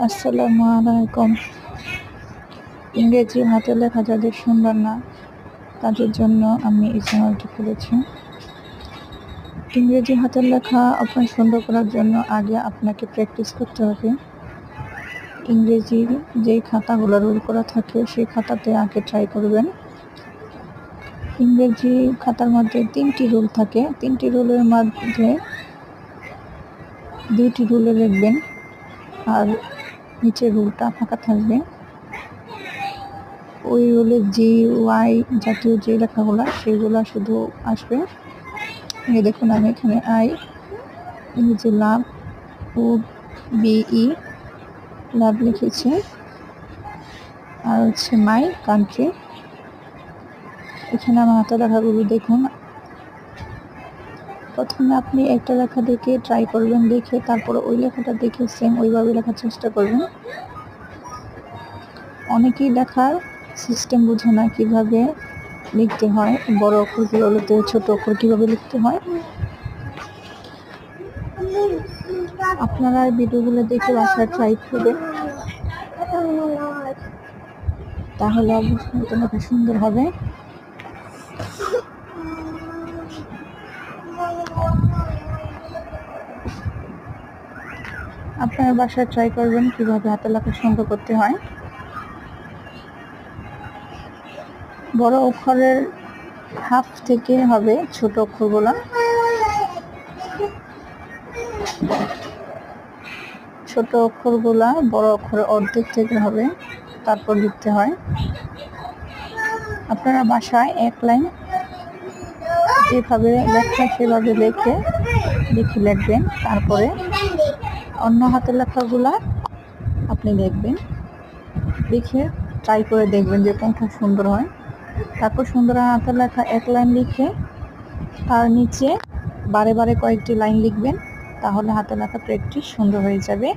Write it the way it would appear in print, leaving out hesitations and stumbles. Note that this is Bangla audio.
আসসালামু আলাইকুম। ইংরেজি হাতে লেখা যাদের সুন্দর না, তাদের জন্য আমি এই চ্যানেলটি খুলেছি। ইংরেজি হাতের লেখা আপনার সুন্দর করার জন্য আগে আপনাকে প্র্যাকটিস করতে হবে। ইংরেজি যেই খাতাগুলো রুল করা থাকে সেই খাতাতে আগে ট্রাই করবেন। ইংরেজি খাতার মধ্যে 3টি রুল থাকে। 3টি রুলের মধ্যে 2টি রুলে লিখবেন আর নিচের রুলটা ফাঁকা থাকবে। ওই রুলে GY জাতীয় যে লেখাগুলো সেগুলো শুধু আসবে। এই দেখুন, আমি এখানে ইংরেজি লাভ ও BE লাভ লিখেছি, আর হচ্ছে মাই কান্ট্রি। এখানে আমার হাতে লেখাগুলো দেখুন। প্রথমে আপনি একটা লেখা দেখে ট্রাই করবেন, দেখে তারপর ওই লেখাটা দেখে সেম ওইভাবে লেখার চেষ্টা করবেন। অনেকেই লেখার সিস্টেম বোঝে না, কিভাবে লিখতে হয়, বড় অক্ষর কীভাবে লিখতে হয়, ছোট অক্ষর কীভাবে লিখতে হয়। আপনারা এই ভিডিওগুলো দেখে বাসায় ট্রাই করবেন, তাহলে অবশ্যই তোমাকে সুন্দর হবে। আপনারা বাসায় ট্রাই করবেন কিভাবে হাতের লেখা সুন্দর করতে হয়। বড় অক্ষরের হাফ থেকে হবে ছোট অক্ষরগুলো, ছোট অক্ষরগুলা বড় অক্ষরের অর্ধেক থেকে হবে, তারপর লিখতে হয়। আপনারা বাসায় এক লাইন যেভাবে লেখা সেভাবে লিখে লিখবেন, তারপরে অন্য হাতের লেখাগুলা আপনি লিখবেন, লিখে ট্রাই করে দেখবেন যে কোনটা সুন্দর হয়। তারপর সুন্দর হাতের লেখা এক লাইন লিখে তার নিচে বারে বারে কয়েকটি লাইন লিখবেন, তাহলে হাতের লেখা প্র্যাকটিস সুন্দর হয়ে যাবে।